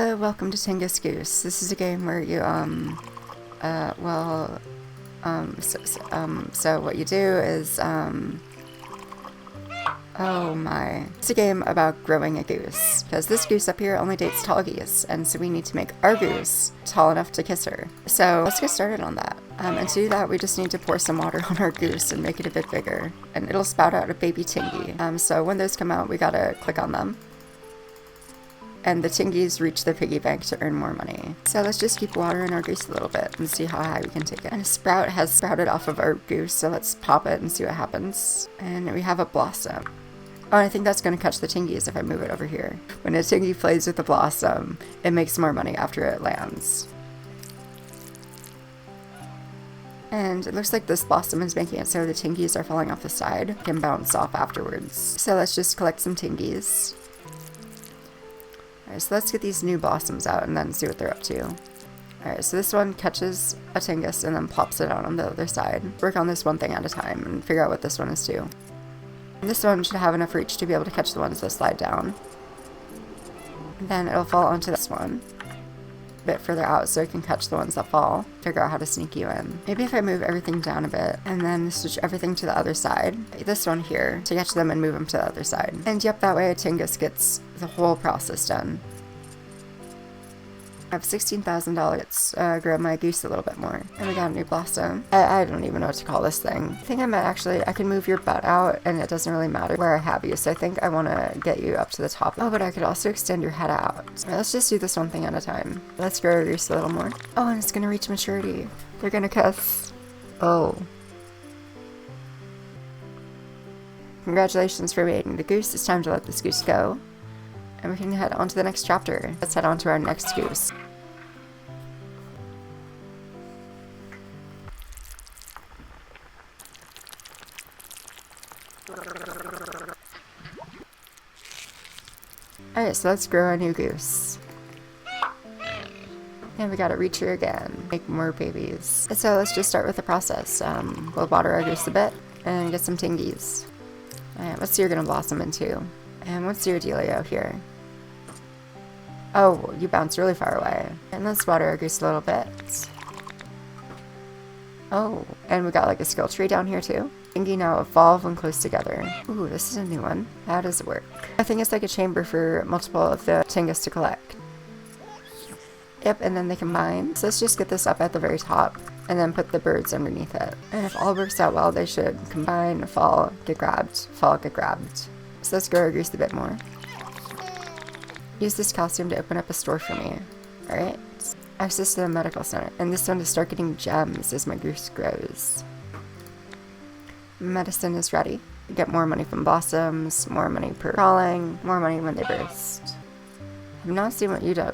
Hello, welcome to Tingus Goose. This is a game where you, so what you do is, oh my. It's a game about growing a goose, because this goose up here only dates tall geese, and so we need to make our goose tall enough to kiss her. So let's get started on that. And to do that, we just need to pour some water on our goose and make it a bit bigger, and it'll spout out a baby tingy. So when those come out, we gotta click on them. And the tingis reach the piggy bank to earn more money. So let's just keep watering our goose a little bit and see how high we can take it. And a sprout has sprouted off of our goose, so let's pop it and see what happens. And we have a blossom. Oh, I think that's going to catch the tingis if I move it over here. When a tingy plays with the blossom, it makes more money after it lands. And it looks like this blossom is making it so the tingis are falling off the side and bounce off afterwards. So let's just collect some tingis. Alright, so let's get these new blossoms out and then see what they're up to. Alright, so this one catches a tingus and then plops it out on the other side. Work on this one thing at a time and figure out what this one is too. And this one should have enough reach to be able to catch the ones that slide down. And then it'll fall onto this one a bit further out so it can catch the ones that fall. Figure out how to sneak you in. Maybe if I move everything down a bit and then switch everything to the other side. This one here to catch them and move them to the other side. And yep, that way a tingus gets the whole process done. I have $16,000. Let's grow my goose a little bit more. And we got a new blossom. I don't even know what to call this thing. I think I can move your butt out and it doesn't really matter where I have you. So I think I want to get you up to the top. Oh, but I could also extend your head out. All right, let's just do this one thing at a time. Let's grow our goose a little more. Oh, and it's going to reach maturity. They're going to kiss. Oh. Congratulations for mating the goose. It's time to let this goose go. And we can head on to the next chapter. Let's head on to our next goose. Alright, so let's grow a new goose. And we gotta reach her again. Make more babies. So let's just start with the process. We'll water our goose a bit and get some tingis. Alright, what's you're gonna blossom into? And what's your dealio here? Oh, you bounce really far away. And let's water our goose a little bit. Oh, and we got like a skill tree down here too. Tingy now evolve when close together. Ooh, this is a new one. How does it work? I think it's like a chamber for multiple of the tingus to collect. Yep, and then they combine. So let's just get this up at the very top and then put the birds underneath it. And if all works out well, they should combine, fall, get grabbed, fall, get grabbed. So let's grow our goose a bit more. Use this calcium to open up a store for me. Alright. Access to the medical center. And this one to start getting gems as my goose grows. Medicine is ready. Get more money from blossoms, more money per crawling, more money when they burst. I've not seen what you do.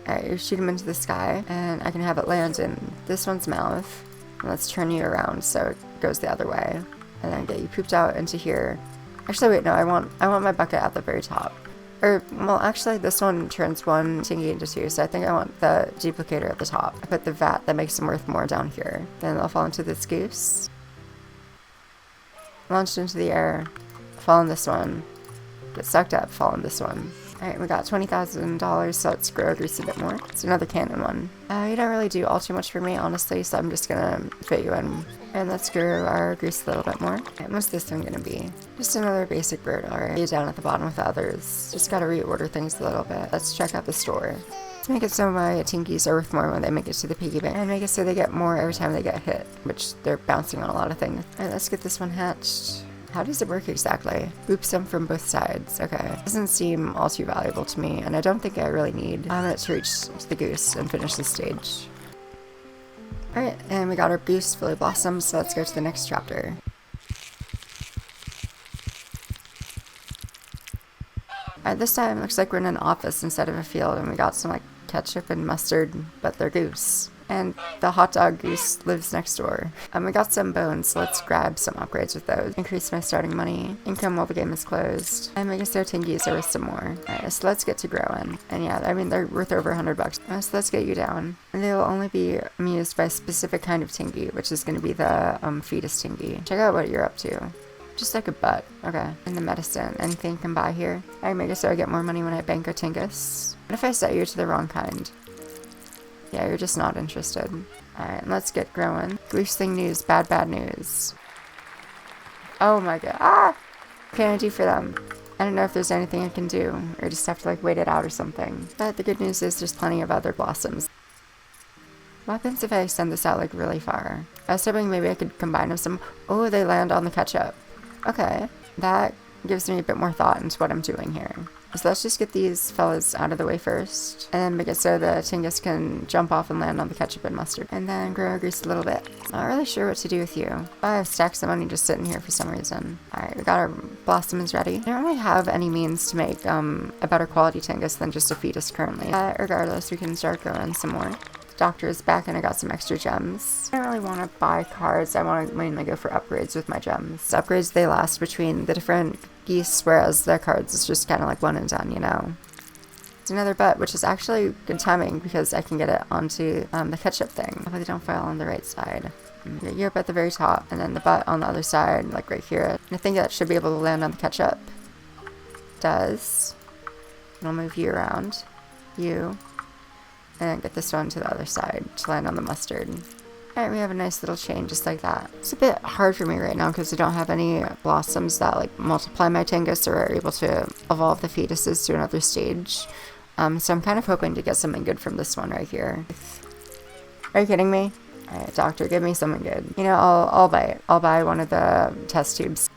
Alright, you shoot them into the sky, and I can have it land in this one's mouth. And let's turn you around so it goes the other way. And then get you pooped out into here. Actually, wait, no, I want my bucket at the very top. Or, well, actually, this one turns one tingy into two, so I think I want the duplicator at the top. I put the vat that makes them worth more down here. Then they'll fall into this goose. Launched into the air. Fall in this one. Get sucked up, fall in this one. Alright, we got $20,000, so let's grow our goose a bit more. It's another cannon one. You don't really do all too much for me, honestly, so I'm just gonna fit you in. And let's grow our goose a little bit more. Alright, what's this one gonna be? Just another basic bird, alright. Be down at the bottom with the others. Just gotta reorder things a little bit. Let's check out the store. Let's make it so my tingis are worth more when they make it to the piggy bank. And make it so they get more every time they get hit, which they're bouncing on a lot of things. Alright, let's get this one hatched. How does it work exactly? Boops them from both sides. Okay. Doesn't seem all too valuable to me, and I don't think I really need it to reach the goose and finish this stage. Alright, and we got our goose fully blossomed, so let's go to the next chapter. Alright, this time it looks like we're in an office instead of a field, and we got some like ketchup and mustard, but they're goose. And the hot dog goose lives next door. We got some bones, so let's grab some upgrades with those. Increase my starting money. Income while the game is closed. And make us their tingis are worth some more. Alright, so let's get to growing. And yeah, I mean, they're worth over $100. So let's get you down. And they will only be amused by a specific kind of tingy, which is going to be the fetus tingy. Check out what you're up to. Just like a butt. Okay. And the medicine. Anything you can buy here? Alright, make it so I get more money when I bank a Tingus. What if I set you to the wrong kind? Yeah, you're just not interested. Alright, let's get growing. Goose thing news. Bad news. Oh my god. Ah! What can I do for them? I don't know if there's anything I can do. Or just have to like wait it out or something. But the good news is there's plenty of other blossoms. What happens if I send this out like really far? I was hoping maybe I could combine them some. Oh, they land on the ketchup. Okay. That gives me a bit more thought into what I'm doing here. So let's just get these fellas out of the way first. And then make it so the Tingus can jump off and land on the ketchup and mustard. And then grow our goose a little bit. Not really sure what to do with you. Oh, I have stacks of money just sitting here for some reason. Alright, we got our blossoms ready. I don't really have any means to make a better quality Tingus than just a fetus currently. But regardless, we can start growing some more. Doctor is back and I got some extra gems. I don't really want to buy cards. I want to mainly go for upgrades with my gems. Upgrades, they last between the different geese, whereas their cards is just kind of like one and done, you know. It's another butt, which is actually good timing because I can get it onto the ketchup thing. Hopefully they don't fall on the right side. Get you up at the very top and then the butt on the other side, like right here. And I think that should be able to land on the ketchup. Does. And I'll move you around. You. And get this one to the other side to land on the mustard. Alright, we have a nice little chain just like that. It's a bit hard for me right now because I don't have any blossoms that like multiply my Tingus or are able to evolve the fetuses to another stage. So I'm kind of hoping to get something good from this one right here. Are you kidding me? Alright, doctor, give me something good. You know, I'll buy it. I'll buy one of the test tubes.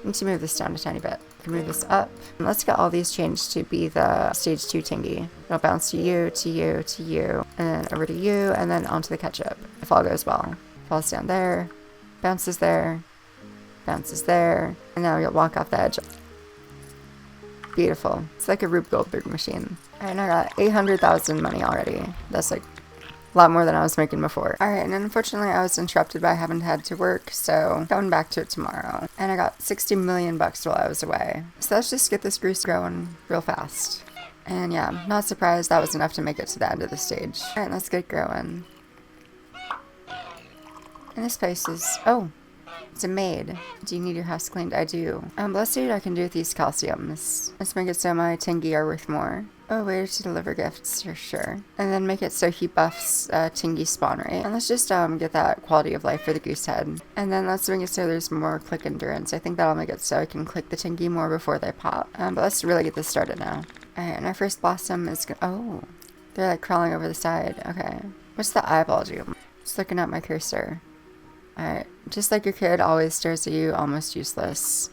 I need to move this down a tiny bit. I can move this up. And let's get all these changed to be the stage 2 tingy. It'll bounce to you, to you, to you, and then over to you, and then onto the ketchup. If all goes well. Falls down there, bounces there, and now you'll walk off the edge. Beautiful. It's like a Rube Goldberg machine. Alright, I got 800,000 money already. That's like a lot more than I was making before. Alright, and unfortunately I was interrupted by having had to work, so going back to it tomorrow. And I got 60 million bucks while I was away. So let's just get this goose growing real fast. And yeah, I'm not surprised that was enough to make it to the end of the stage. Alright, let's get growing. And this place is... oh! It's a maid. Do you need your house cleaned? I do. Let's see what I can do with these calciums. Let's make it so my tingy are worth more. Oh, waiter to deliver gifts, for sure. And then make it so he buffs tingy spawn rate. And let's just get that quality of life for the goose head. And then let's make it so there's more click endurance. I think that'll make it so I can click the tingy more before they pop. But let's really get this started now. Alright, and our first blossom is oh, they're like crawling over the side. Okay. What's the eyeball do? Just looking at my cursor. Alright, just like your kid always stares at you, almost useless.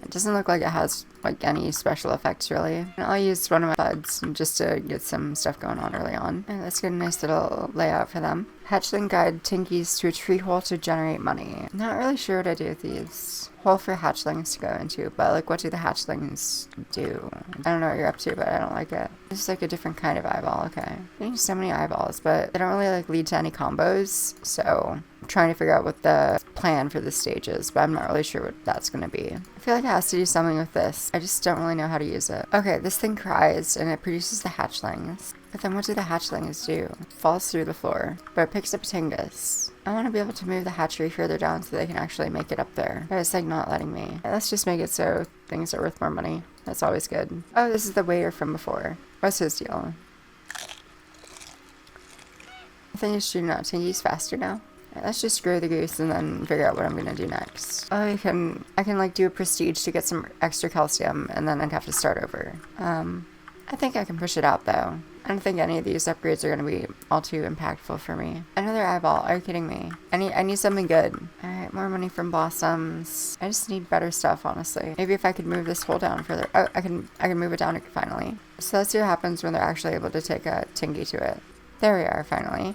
It doesn't look like it has like any special effects really. And I'll use one of my buds just to get some stuff going on early on. And let's get a nice little layout for them. Hatchling guide tinkies to a tree hole to generate money. Not really sure what I do with these. Hole for hatchlings to go into, but like what do the hatchlings do? I don't know what you're up to, but I don't like it. It's like a different kind of eyeball, okay. I need so many eyeballs, but they don't really like lead to any combos, so I'm trying to figure out what the plan for this stage is, but I'm not really sure what that's gonna be. I feel like it has to do something with this. I just don't really know how to use it. Okay, this thing cries and it produces the hatchlings. But then what do the hatchlings do? It falls through the floor, but it picks up Tingus. I want to be able to move the hatchery further down so they can actually make it up there. But it's like not letting me. Let's just make it so things are worth more money. That's always good. Oh, this is the waiter from before. What's his deal? I think it's shooting out Tingies faster now. Right, let's just screw the goose and then figure out what I'm gonna do next. Oh, I can like do a prestige to get some extra calcium and then I'd have to start over. I think I can push it out though. I don't think any of these upgrades are going to be all too impactful for me. Another eyeball. Are you kidding me? I need something good. Alright, more money from blossoms. I just need better stuff, honestly. Maybe if I could move this hole down further. Oh, I can move it down finally. So let's see what happens when they're actually able to take a tingy to it. There we are, finally.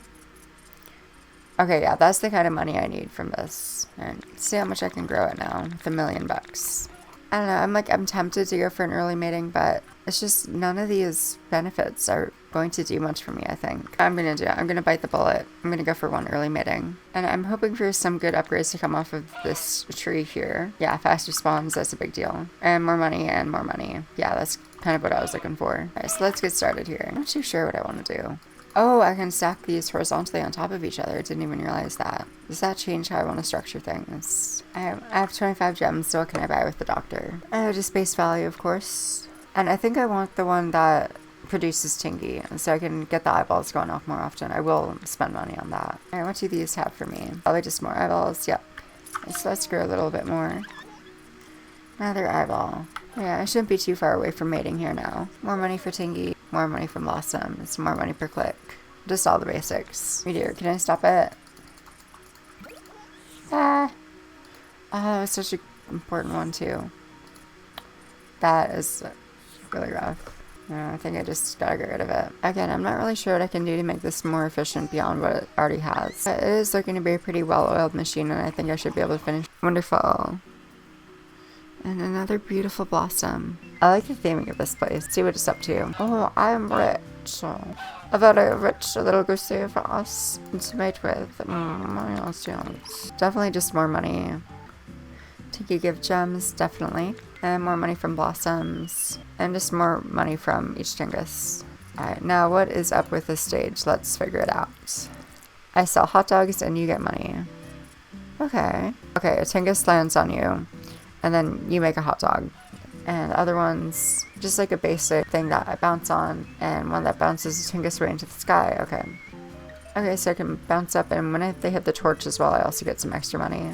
Okay, yeah, that's the kind of money I need from this. And see how much I can grow it now with $1 million bucks. I don't know, I'm tempted to go for an early mating, but it's just none of these benefits are going to do much for me, I think. I'm gonna bite the bullet. I'm gonna go for one early mating. And I'm hoping for some good upgrades to come off of this tree here. Yeah, faster spawns, that's a big deal. And more money and more money. Yeah, that's kind of what I was looking for. Alright, so let's get started here. I'm not too sure what I want to do. Oh, I can stack these horizontally on top of each other. Didn't even realize that. Does that change how I want to structure things? I have 25 gems, so what can I buy with the doctor? Just base value, of course. And I think I want the one that produces tingy, so I can get the eyeballs going off more often. I will spend money on that. Alright, what do these have for me? Probably just more eyeballs. Yep. So let's grow a little bit more. Another eyeball. Yeah, I shouldn't be too far away from mating here now. More money for tingy, more money from blossom, it's more money per click. Just all the basics. Oh dear, can I stop it? Ah! Oh, it's such an important one too. That is really rough. I think I just gotta get rid of it. Again, I'm not really sure what I can do to make this more efficient beyond what it already has. It is looking to be a pretty well-oiled machine, and I think I should be able to finish. Wonderful. And another beautiful blossom. I like the theming of this place. See what it's up to. Oh, I'm rich. A very rich little goose here for us to mate with. Yes. Definitely just more money. Tiki give gems, definitely. And more money from blossoms. And just more money from each tingus. Alright, now what is up with this stage? Let's figure it out. I sell hot dogs and you get money. Okay. Okay, a tingus lands on you. And then you make a hot dog. And the other one's just like a basic thing that I bounce on. And one that bounces a tingus right into the sky. Okay. Okay, so I can bounce up, and when they hit the torch as well, I also get some extra money.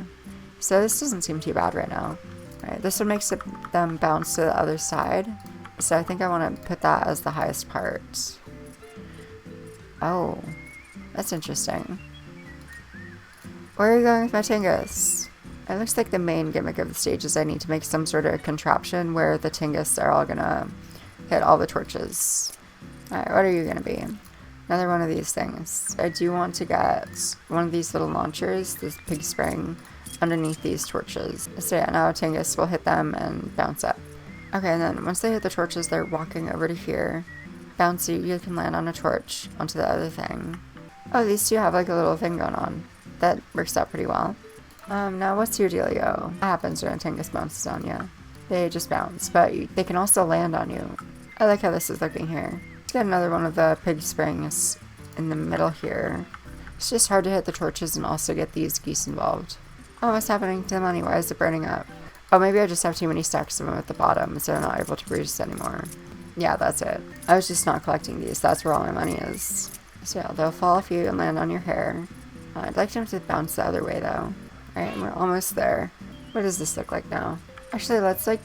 So this doesn't seem too bad right now. Right, this one makes them bounce to the other side. So I think I want to put that as the highest part. Oh, that's interesting. Where are you going with my tingus? It looks like the main gimmick of the stage is I need to make some sort of contraption where the tingus are all gonna hit all the torches. Alright, what are you gonna be? Another one of these things. I do want to get one of these little launchers, this pig spring, underneath these torches. So yeah, now tingus will hit them and bounce up. Okay, and then once they hit the torches, they're walking over to here. Bouncy, you can land on a torch onto the other thing. Oh, these two have like a little thing going on. That works out pretty well. Now what's your dealio? What happens when a tingus bounces on you? They just bounce, but they can also land on you. I like how this is looking here. Let's get another one of the pig springs in the middle here. It's just hard to hit the torches and also get these geese involved. Oh, what's happening to the money? Why is it burning up? Oh, maybe I just have too many stacks of them at the bottom, so I'm not able to produce anymore. Yeah, that's it. I was just not collecting these. That's where all my money is. So yeah, they'll fall off you and land on your hair. I'd like them to bounce the other way, though. Alright, we're almost there. What does this look like now? Actually, let's, like,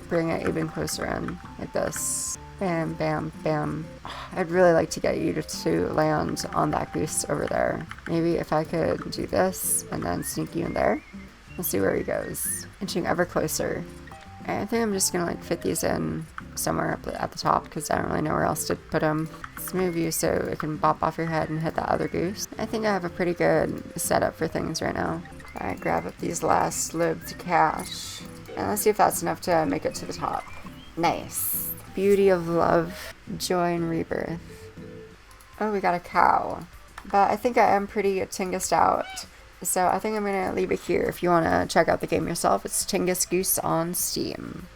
bring it even closer in. Like this. Bam, bam, bam. I'd really like to get you to land on that goose over there. Maybe if I could do this and then sneak you in there. We'll see where he goes. Inching ever closer. I think I'm just gonna like fit these in somewhere up at the top because I don't really know where else to put them. Let's move you so it can bop off your head and hit that other goose. I think I have a pretty good setup for things right now. Alright, grab up these last libs of cash. And let's see if that's enough to make it to the top. Nice. Beauty of love, joy and rebirth. Oh, we got a cow. But I think I am pretty tingused out. So I think I'm going to leave it here. If you want to check out the game yourself, it's Tingus Goose on Steam.